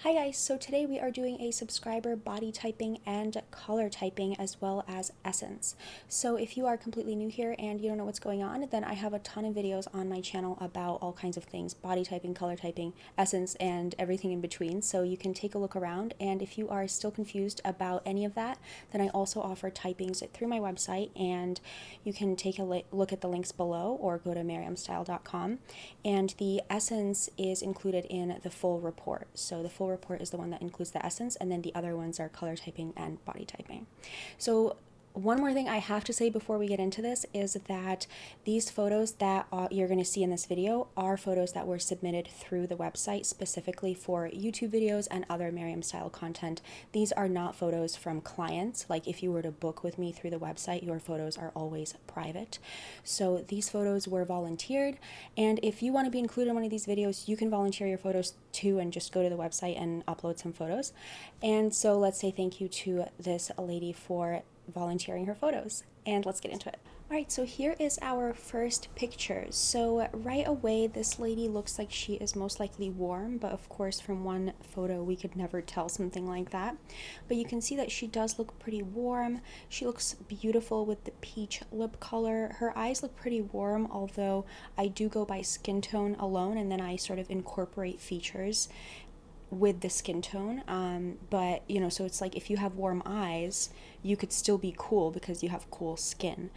Hi guys, so today we are doing a subscriber body typing and color typing as well as essence. So if you are completely new here and you don't know what's going on, then I have a ton of videos on my channel about all kinds of things, body typing, color typing, essence, and everything in between. So you can take a look around, and if you are still confused about any of that, then I also offer typings through my website, and you can take a look at the links below or go to miriamstyle.com. And the essence is included in the full report. So the full report is the one that includes the essence, and then the other ones are color typing and body typing. So one more thing I have to say before we get into this is that these photos that you're going to see in this video are photos that were submitted through the website specifically for YouTube videos and other Miriam style content. These are not photos from clients. Like if you were to book with me through the website, your photos are always private. So these photos were volunteered, and if you want to be included in one of these videos, you can volunteer your photos too and just go to the website and upload some photos. And so let's say thank you to this lady for volunteering her photos, and let's get into it. All right, so here is our first picture. So right away, this lady looks like she is most likely warm, but of course from one photo we could never tell something like that. But you can see that she does look pretty warm. She looks beautiful with the peach lip color. Her eyes look pretty warm, although I do go by skin tone alone, and then I sort of incorporate features with the skin tone. But you know, so it's like if you have warm eyes, you could still be cool because you have cool skin.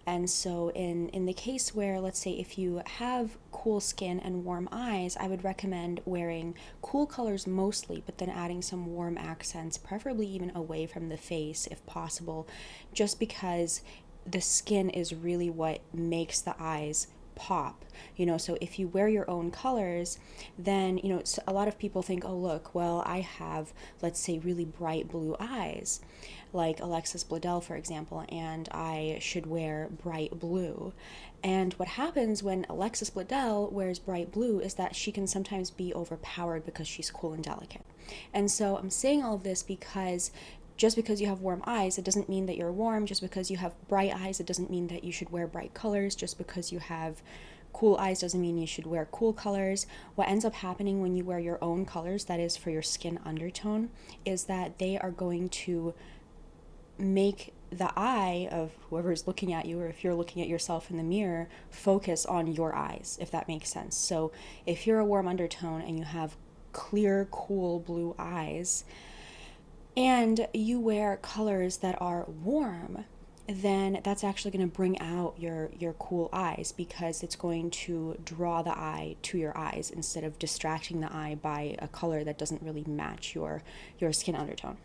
And so in the case where, let's say, if you have cool skin and warm eyes, I would recommend wearing cool colors mostly, but then adding some warm accents, preferably even away from the face if possible, just because the skin is really what makes the eyes pop. So if you wear your own colors, then so a lot of people think, oh look, well, I have, let's say, really bright blue eyes, like Alexis Bledel, for example, and I should wear bright blue. And what happens when Alexis Bledel wears bright blue is that she can sometimes be overpowered because she's cool and delicate. And so I'm saying all of this because just because you have warm eyes, it doesn't mean that you're warm. Just because you have bright eyes, it doesn't mean that you should wear bright colors. Just because you have cool eyes doesn't mean you should wear cool colors. What ends up happening when you wear your own colors, that is for your skin undertone, is that they are going to make the eye of whoever's looking at you, or if you're looking at yourself in the mirror, focus on your eyes, if that makes sense. So if you're a warm undertone and you have clear, cool blue eyes, and you wear colors that are warm, then that's actually going to bring out your cool eyes, because it's going to draw the eye to your eyes instead of distracting the eye by a color that doesn't really match your skin undertone.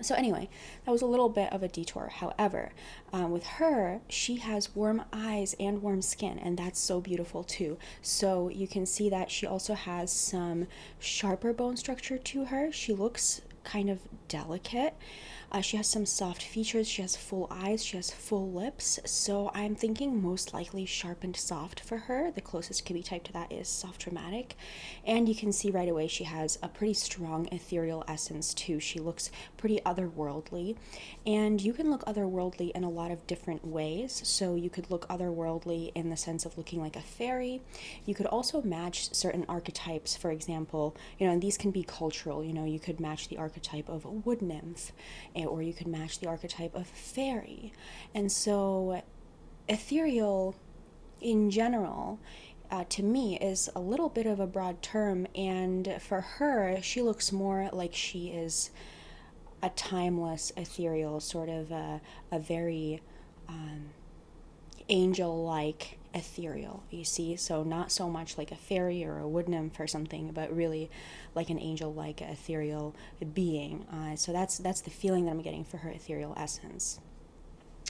So anyway, that was a little bit of a detour. However, with her, she has warm eyes and warm skin, and that's so beautiful too. So you can see that she also has some sharper bone structure to her. She looks kind of delicate. She has some soft features. She has full eyes. She has full lips. So I'm thinking most likely sharp and soft for her. The closest could be type to that is soft dramatic. And you can see right away she has a pretty strong ethereal essence too. She looks pretty otherworldly. And you can look otherworldly in a lot of different ways. So you could look otherworldly in the sense of looking like a fairy. You could also match certain archetypes, for example, and these can be cultural. You could match the archetype of a wood nymph, or you could match the archetype of fairy. And so ethereal in general, to me, is a little bit of a broad term, and for her, she looks more like she is a timeless ethereal, sort of a very angel-like ethereal, you see. So not so much like a fairy or a wood nymph or something, but really like an angel-like ethereal being. So that's the feeling that I'm getting for her ethereal essence.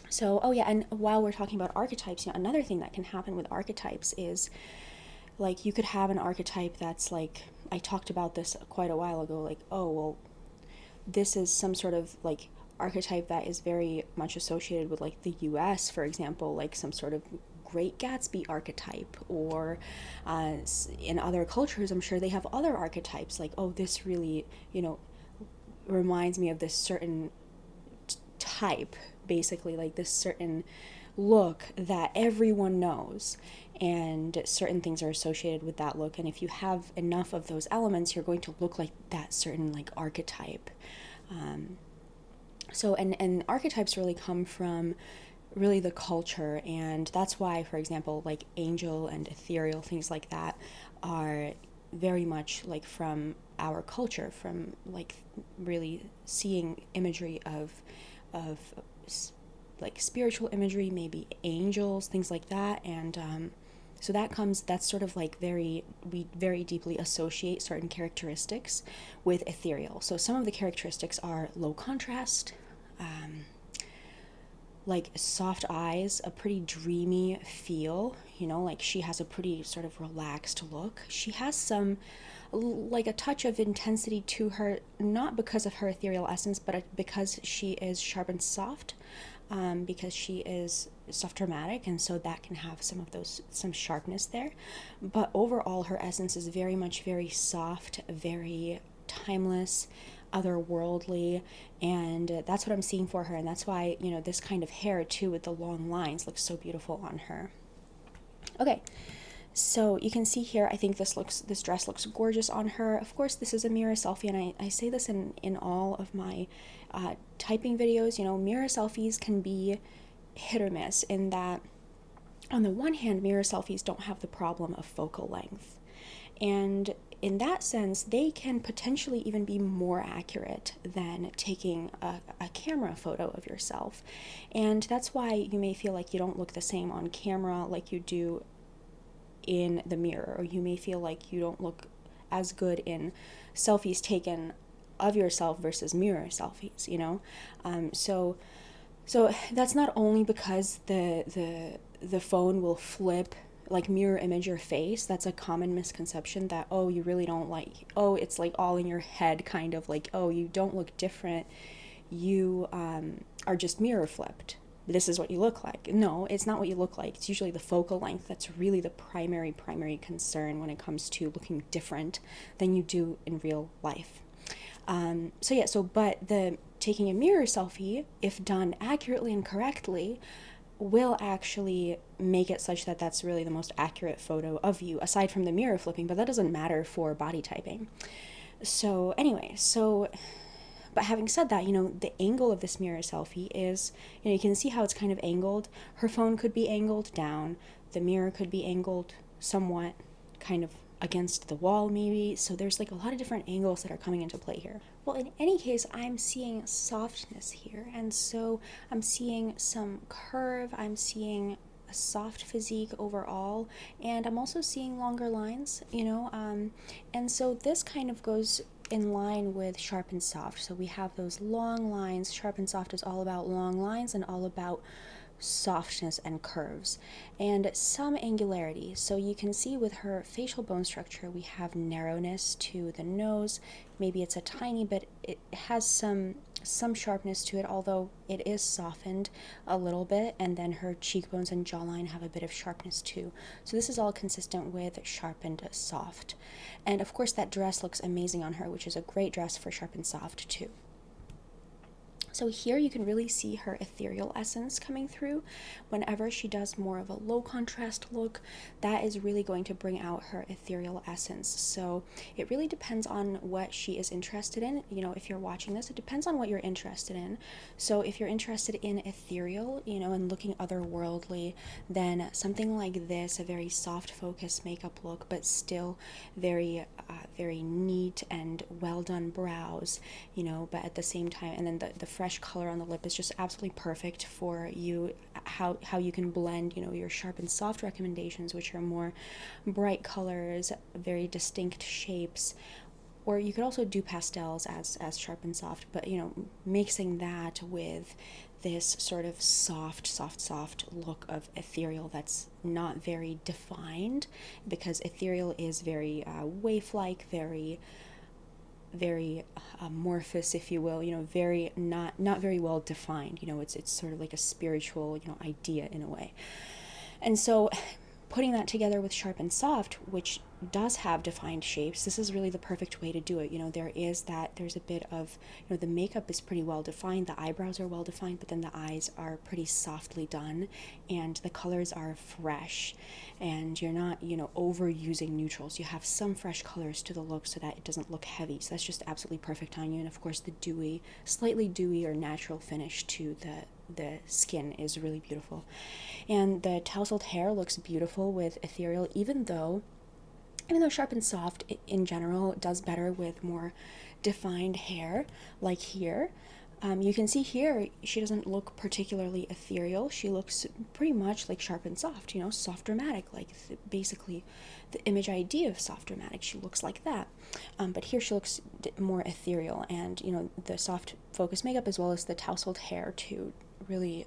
So, oh yeah, and while we're talking about archetypes, another thing that can happen with archetypes is, like, you could have an archetype that's like, I talked about this quite a while ago, like, oh, well, this is some sort of like archetype that is very much associated with like the US, for example, like some sort of Great Gatsby archetype, or in other cultures, I'm sure they have other archetypes, like, oh, this really, reminds me of this certain type, basically, like this certain look that everyone knows, and certain things are associated with that look, and if you have enough of those elements, you're going to look like that certain like archetype. And archetypes really come from really the culture, and that's why, for example, like angel and ethereal, things like that are very much like from our culture, from like really seeing imagery of like spiritual imagery, maybe angels, things like that. And so that's sort of like we very deeply associate certain characteristics with ethereal. So some of the characteristics are low contrast, like soft eyes, a pretty dreamy feel, like she has a pretty sort of relaxed look. She has some, like a touch of intensity to her, not because of her ethereal essence, but because she is sharp and soft, because she is soft dramatic, and so that can have some sharpness there. But overall, her essence is very much very soft, very timeless, otherworldly, and that's what I'm seeing for her. And that's why, this kind of hair too with the long lines looks so beautiful on her. Okay, so you can see here, I think this dress looks gorgeous on her. Of course, this is a mirror selfie, and I say this in all of my typing videos. Mirror selfies can be hit or miss, in that on the one hand, mirror selfies don't have the problem of focal length, and in that sense, they can potentially even be more accurate than taking a camera photo of yourself. And that's why you may feel like you don't look the same on camera like you do in the mirror, or you may feel like you don't look as good in selfies taken of yourself versus mirror selfies, So that's not only because the phone will flip, like mirror image your face. That's a common misconception, that, oh, you really don't it's like all in your head, kind of like, oh, you don't look different, you are just mirror flipped, this is what you look like. No, it's not what you look like. It's usually the focal length that's really the primary concern when it comes to looking different than you do in real life. But the taking a mirror selfie, if done accurately and correctly, will actually make it such that that's really the most accurate photo of you, aside from the mirror flipping, but that doesn't matter for body typing. But having said that, the angle of this mirror selfie is, you can see how it's kind of angled. Her phone could be angled down, the mirror could be angled somewhat kind of against the wall maybe, so there's like a lot of different angles that are coming into play here. Well, in any case, I'm seeing softness here, and so I'm seeing some curve, I'm seeing a soft physique overall, and I'm also seeing longer lines, and so this kind of goes in line with sharp and soft. So we have those long lines. Sharp and soft is all about long lines and all about softness and curves and some angularity. So you can see with her facial bone structure, we have narrowness to the nose. Maybe it's a tiny bit, it has some sharpness to it, although it is softened a little bit, and then her cheekbones and jawline have a bit of sharpness too. So this is all consistent with sharp and soft. And of course that dress looks amazing on her, which is a great dress for sharp and soft too. So here you can really see her ethereal essence coming through. Whenever she does more of a low contrast look, that is really going to bring out her ethereal essence. So it really depends on what she is interested in. If you're watching this, it depends on what you're interested in. So if you're interested in ethereal, and looking otherworldly, then something like this, a very soft focus makeup look, but still very neat and well done brows, but at the same time, and then the fresh color on the lip is just absolutely perfect for you, how you can blend, your sharp and soft recommendations, which are more bright colors, very distinct shapes, or you could also do pastels as sharp and soft, but mixing that with this sort of soft look of ethereal that's not very defined, because ethereal is very waif-like, very amorphous, if you will, very not very well defined. It's sort of like a spiritual, idea in a way. And so putting that together with Sharp and Soft, which does have defined shapes, this is really the perfect way to do it. You know, there's a bit of, you know, the makeup is pretty well defined, the eyebrows are well defined, but then the eyes are pretty softly done, and the colors are fresh, and you're not, you know, overusing neutrals. You have some fresh colors to the look so that it doesn't look heavy. So that's just absolutely perfect on you. And of course the dewy, slightly dewy or natural finish to the skin is really beautiful. And the tousled hair looks beautiful with Ethereal, even though Sharp and Soft in general does better with more defined hair, like here. You can see here she doesn't look particularly ethereal. She looks pretty much like Sharp and Soft, you know, soft dramatic, like basically the image ID of soft dramatic. She looks like that. But here she looks more ethereal, and, you know, the soft focus makeup as well as the tousled hair too really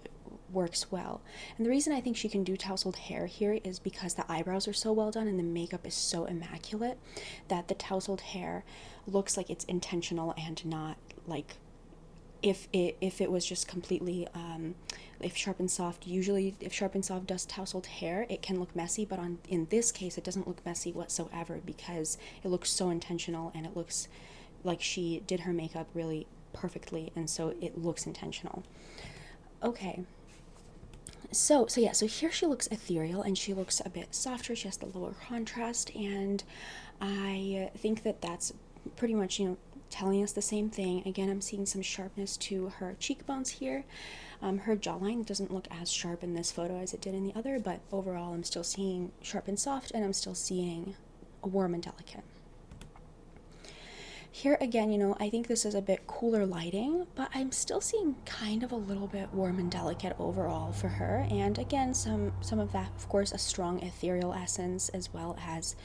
works well. And the reason I think she can do tousled hair here is because the eyebrows are so well done and the makeup is so immaculate that the tousled hair looks like it's intentional and not like if it was just completely if Sharp and Soft does tousled hair, it can look messy, but in this case it doesn't look messy whatsoever because it looks so intentional and it looks like she did her makeup really perfectly, and so it looks intentional. Okay. So here she looks ethereal and she looks a bit softer. She has the lower contrast, and I think that that's pretty much, you know, telling us the same thing. Again, I'm seeing some sharpness to her cheekbones here. Her jawline doesn't look as sharp in this photo as it did in the other, but overall I'm still seeing Sharp and Soft, and I'm still seeing warm and delicate. Here again, you know, I think this is a bit cooler lighting, but I'm still seeing kind of a little bit warm and delicate overall for her. And again, some of that, of course, a strong ethereal essence, as well as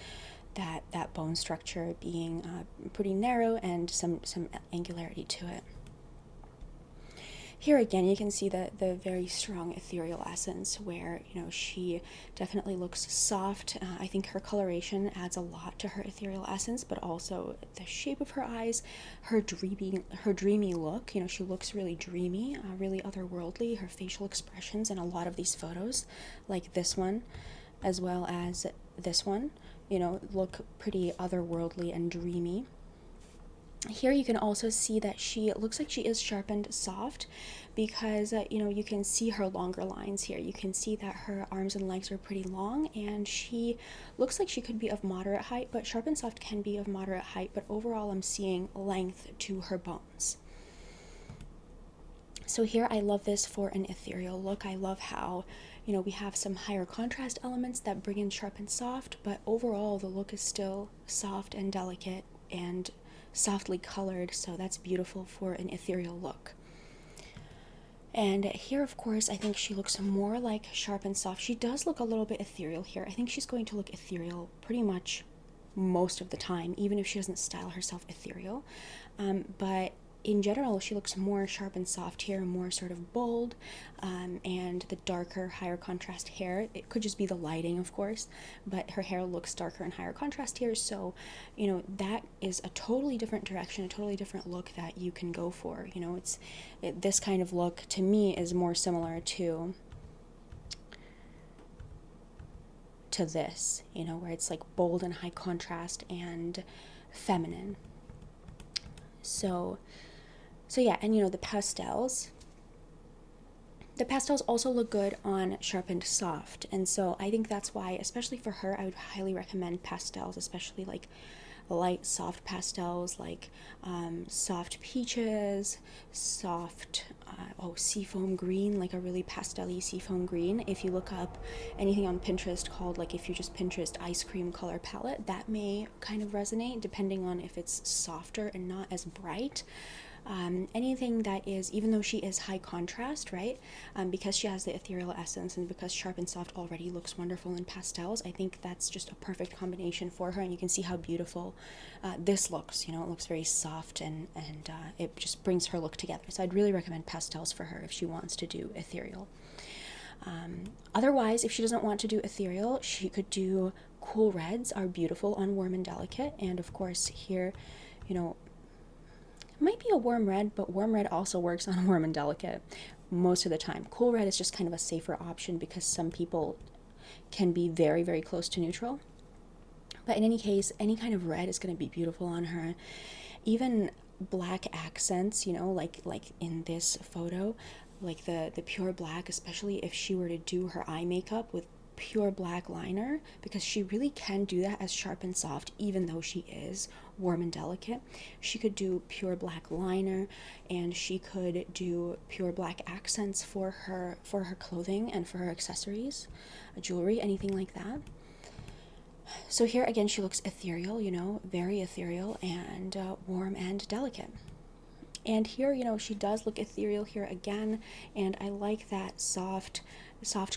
that bone structure being pretty narrow and some angularity to it. Here again, you can see the very strong ethereal essence where, you know, she definitely looks soft. I think her coloration adds a lot to her ethereal essence, but also the shape of her eyes, her dreamy look. You know, she looks really dreamy, really otherworldly. Her facial expressions in a lot of these photos, like this one, as well as this one, you know, look pretty otherworldly and dreamy. Here you can also see that she looks like she is sharpened soft because, you know, you can see her longer lines here. You can see that her arms and legs are pretty long, and she looks like she could be of moderate height, but Sharp and Soft can be of moderate height, but overall I'm seeing length to her bones. So here I love this for an ethereal look. I love how, you know, we have some higher contrast elements that bring in Sharp and Soft, but overall the look is still soft and delicate and softly colored, so that's beautiful for an ethereal look. And here, of course, I think she looks more like Sharp and Soft. She does look a little bit ethereal here. I think she's going to look ethereal pretty much most of the time, even if she doesn't style herself ethereal. But in general, she looks more Sharp and Soft here, more sort of bold, and the darker, higher contrast hair. It could just be the lighting, of course, but her hair looks darker and higher contrast here, so, you know, that is a totally different direction, a totally different look that you can go for. You know, this kind of look, to me, is more similar to this, you know, where it's like bold and high contrast and feminine. So yeah, and you know, the pastels also look good on Sharp and Soft, and so I think that's why, especially for her, I would highly recommend pastels, especially like light soft pastels, like soft peaches, soft seafoam green, like a really pastel-y seafoam green. If you look up anything on Pinterest called, like, if you just Pinterest ice cream color palette, that may kind of resonate depending on if it's softer and not as bright. Anything that is, even though she is high contrast, right, because she has the ethereal essence and because Sharp and Soft already looks wonderful in pastels, I think that's just a perfect combination for her, and you can see how beautiful this looks. You know, it looks very soft, and it just brings her look together. So I'd really recommend pastels for her if she wants to do ethereal. Otherwise, if she doesn't want to do ethereal, she could do cool reds are beautiful on Warm and Delicate, and of course here, you know, might be a warm red, but warm red also works on Warm and Delicate most of the time. Cool red is just kind of a safer option because some people can be very, very close to neutral. But in any case, any kind of red is going to be beautiful on her. Even black accents, you know, like in this photo, like the pure black, especially if she were to do her eye makeup with pure black liner, because she really can do that as sharp and soft, even though she is warm and delicate. She could do pure black liner, and she could do pure black accents for her clothing and for her accessories, jewelry, anything like that. So here again, she looks ethereal, you know, very ethereal and warm and delicate. And here, you know, she does look ethereal here again, and I like that soft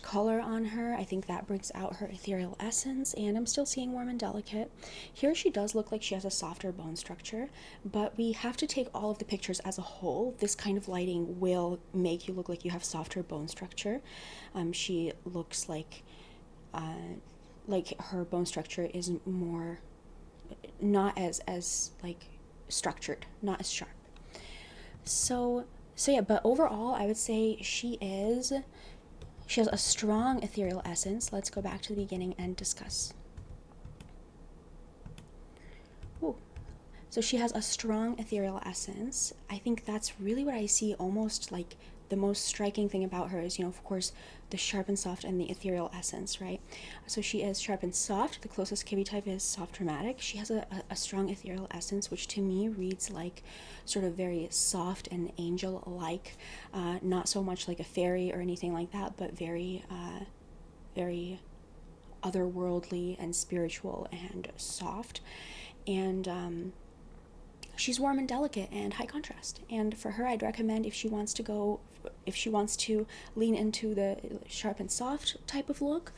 color on her. I think that brings out her ethereal essence, and I'm still seeing warm and delicate. Here she does look like she has a softer bone structure, but we have to take all of the pictures as a whole. This kind of lighting will make you look like you have softer bone structure. She looks like her bone structure is more, not as like structured, not as sharp. So yeah, but overall I would say she has a strong ethereal essence. Let's go back to the beginning and discuss. Ooh. So she has a strong ethereal essence. I think that's really what I see, almost like the most striking thing about her is, you know, of course, the sharp and soft and the ethereal essence, right? So she is sharp and soft. The closest Kibbe type is soft dramatic. She has a strong ethereal essence, which to me reads like sort of very soft and angel-like, not so much like a fairy or anything like that, but very, very otherworldly and spiritual and soft. And she's warm and delicate and high contrast. And for her, I'd recommend, if she wants to lean into the sharp and soft type of look,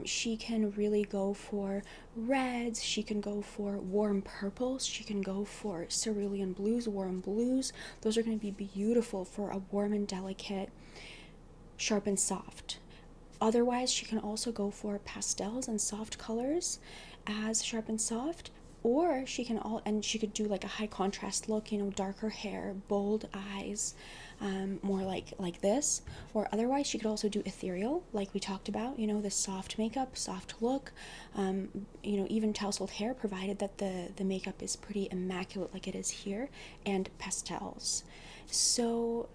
she can really go for reds. She can go for warm purples. She can go for cerulean blues, warm blues. Those are going to be beautiful for a warm and delicate, sharp and soft. Otherwise, she can also go for pastels and soft colors as sharp and soft. Or she could do like a high contrast look, you know, darker hair, bold eyes, more like this. Or otherwise, she could also do ethereal, like we talked about, you know, the soft makeup, soft look, you know, even tousled hair, provided that the makeup is pretty immaculate like it is here, and pastels. So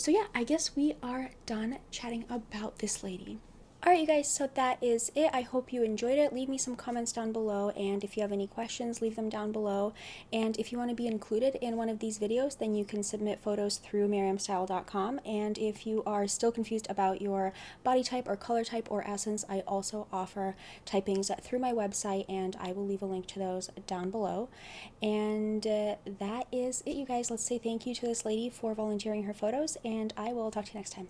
yeah, I guess we are done chatting about this lady. Alright, you guys, so that is it. I hope you enjoyed it. Leave me some comments down below, and if you have any questions, leave them down below. And if you want to be included in one of these videos, then you can submit photos through miriamstyle.com. And if you are still confused about your body type or color type or essence, I also offer typings through my website, and I will leave a link to those down below. And that is it, you guys. Let's say thank you to this lady for volunteering her photos, and I will talk to you next time.